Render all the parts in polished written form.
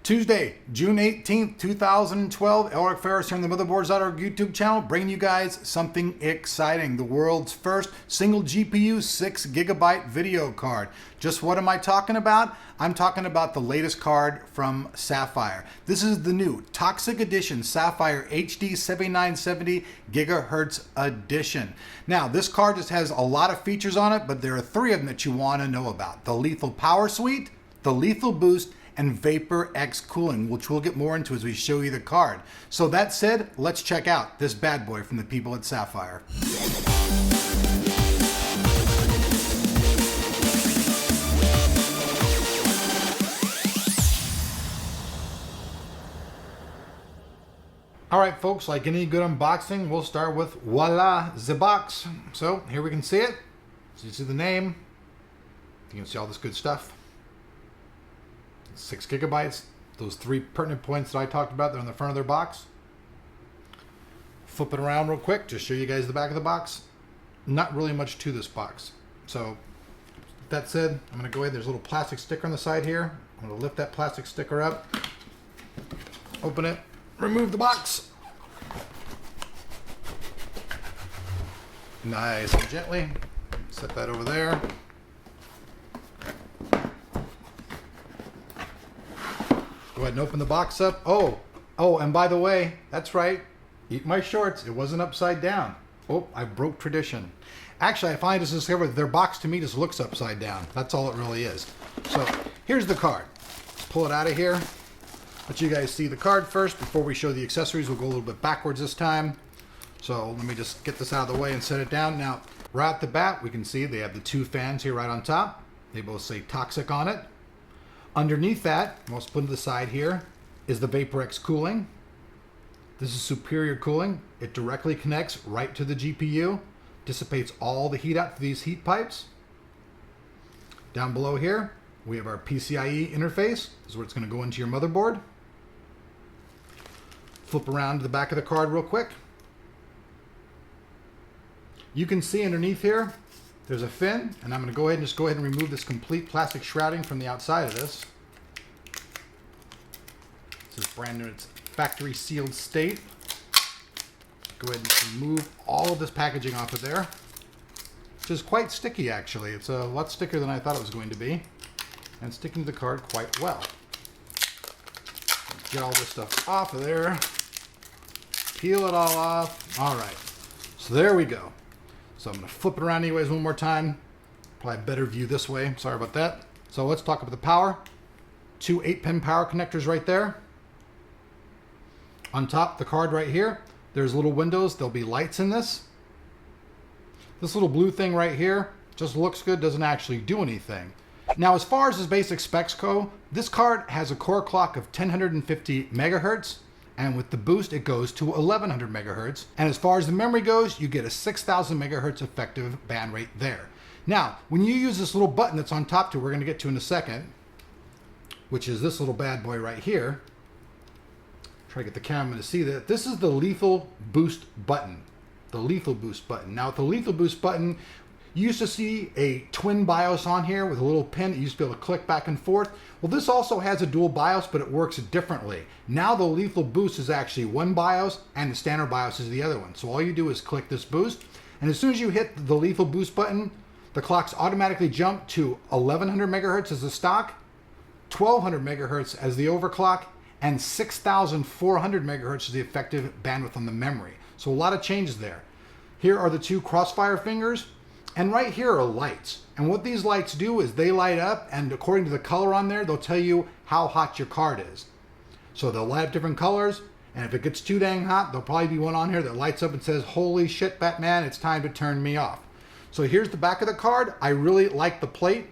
Tuesday, June 18th, 2012, Elric Ferris here on the Motherboards.org YouTube channel, bringing you guys something exciting. The world's first single GPU 6GB video card. Just what am I talking about? I'm talking about the latest card from Sapphire. This is the new Toxic Edition Sapphire HD 7970 GHz Edition. Now, this card just has a lot of features on it, but there are three of them that you want to know about. The Lethal Power Suite, the Lethal Boost, and Vapor X cooling, which we'll get more into as we show you the card. So that said, let's check out this bad boy from the people at Sapphire. All right, folks, like any good unboxing, we'll start with voila, the box. So here we can see it. So you see the name. You can see all this good stuff. 6 gigabytes, those three pertinent points that I talked about, they're on the front of their box. Flip it around real quick, just show you guys the back of the box. Not really much to this box. So, that said, I'm going to go ahead, there's a little plastic sticker on the side here. I'm going to lift that plastic sticker up, open it, remove the box. Nice and gently, set that over there. Go ahead and open the box up. Oh, and by the way, that's right. Eat my shorts. It wasn't upside down. Oh, I broke tradition. Actually, I finally just discovered their box to me just looks upside down. That's all it really is. So here's the card. Let's pull it out of here. Let you guys see the card first before we show the accessories. We'll go a little bit backwards this time. So let me just get this out of the way and set it down. Now, right at the bat, we can see they have the two fans here right on top. They both say Toxic on it. Underneath that, we'll split to the side here, is the Vapor X cooling. This is superior cooling. It directly connects right to the GPU, dissipates all the heat out through these heat pipes. Down below here, we have our PCIe interface. This is where it's going to go into your motherboard. Flip around to the back of the card real quick. You can see underneath here, there's a fin, and I'm going to go ahead and remove this complete plastic shrouding from the outside of this. This is brand new, it's factory sealed state. Go ahead and remove all of this packaging off of there, which is quite sticky actually. It's a lot stickier than I thought it was going to be, and sticking to the card quite well. Get all this stuff off of there. Peel it all off. All right, so there we go. So I'm going to flip it around anyways one more time. Probably a better view this way. Sorry about that. So let's talk about the power. Two 8-pin power connectors right there. On top of the card right here, there's little windows. There'll be lights in this. This little blue thing right here just looks good, doesn't actually do anything. Now, as far as the basic specs go, this card has a core clock of 1050 megahertz. And with the boost, it goes to 1100 megahertz. And as far as the memory goes, you get a 6000 megahertz effective band rate there. Now, when you use this little button that's on top to, we're going to get to in a second, which is this little bad boy right here. Try to get the camera to see that. This is the Lethal Boost button. The Lethal Boost button. Now, with the Lethal Boost button, you used to see a twin BIOS on here with a little pin that you used to be able to click back and forth. Well, this also has a dual BIOS, but it works differently. Now the Lethal Boost is actually one BIOS and the standard BIOS is the other one. So all you do is click this boost, and as soon as you hit the Lethal Boost button, the clocks automatically jump to 1100 megahertz as the stock, 1200 megahertz as the overclock, and 6400 megahertz is the effective bandwidth on the memory. So a lot of changes there. Here are the two crossfire fingers. And right here are lights. And what these lights do is they light up, and according to the color on there, they'll tell you how hot your card is. So they'll light up different colors, and if it gets too dang hot, there'll probably be one on here that lights up and says, "Holy shit, Batman, it's time to turn me off." So here's the back of the card. I really like the plate,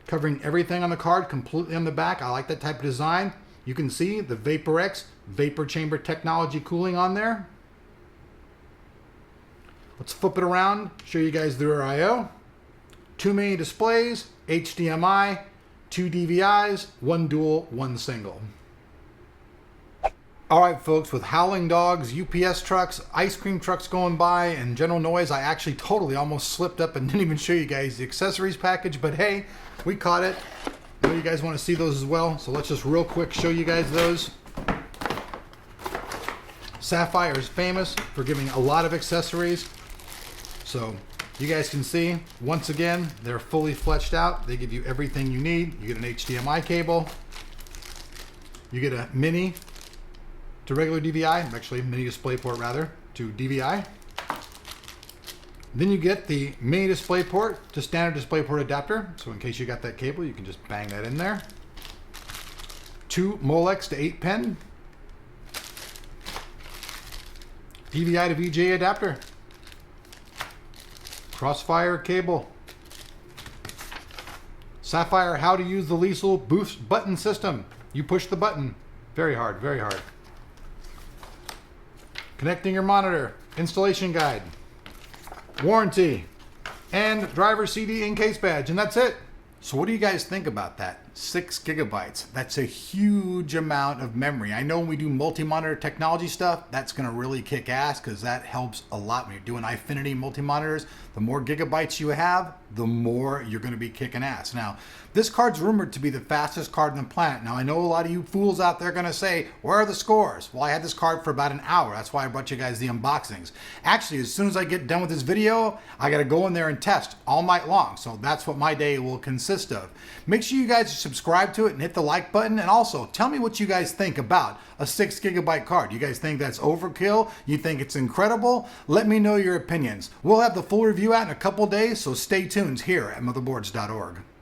covering everything on the card completely on the back. I like that type of design. You can see the Vapor X vapor chamber technology cooling on there. Let's flip it around, show you guys the rear I/O. Two main displays, HDMI, two DVIs, one dual, one single. All right, folks, with howling dogs, UPS trucks, ice cream trucks going by, and general noise, I actually totally almost slipped up and didn't even show you guys the accessories package, but hey, we caught it. I know you guys want to see those as well, so let's just real quick show you guys those. Sapphire is famous for giving a lot of accessories. So you guys can see, once again, they're fully fleshed out. They give you everything you need. You get an HDMI cable. You get a mini to regular DVI, actually mini DisplayPort rather, to DVI. Then you get the mini DisplayPort to standard DisplayPort adapter. So in case you got that cable, you can just bang that in there. 2 Molex to 8 pin. DVI to VGA adapter. Crossfire cable. Sapphire how to use the lethal boost button system. You push the button. Very hard, very hard. Connecting your monitor. Installation guide. Warranty. And driver CD and case badge. And that's it. So what do you guys think about that? 6 gigabytes. That's a huge amount of memory. I know when we do multi-monitor technology stuff, that's going to really kick ass because that helps a lot when you're doing Eyefinity multi-monitors. The more gigabytes you have, the more you're going to be kicking ass. Now, this card's rumored to be the fastest card on the planet. Now, I know a lot of you fools out there are going to say, where are the scores? Well, I had this card for about an hour. That's why I brought you guys the unboxings. Actually, as soon as I get done with this video, I got to go in there and test all night long. So that's what my day will consist of. Make sure you guys subscribe to it and hit the like button. And also, tell me what you guys think about a 6 gigabyte card. You guys think that's overkill? You think it's incredible? Let me know your opinions. We'll have the full review out in a couple days, so stay tuned here at Motherboards.org.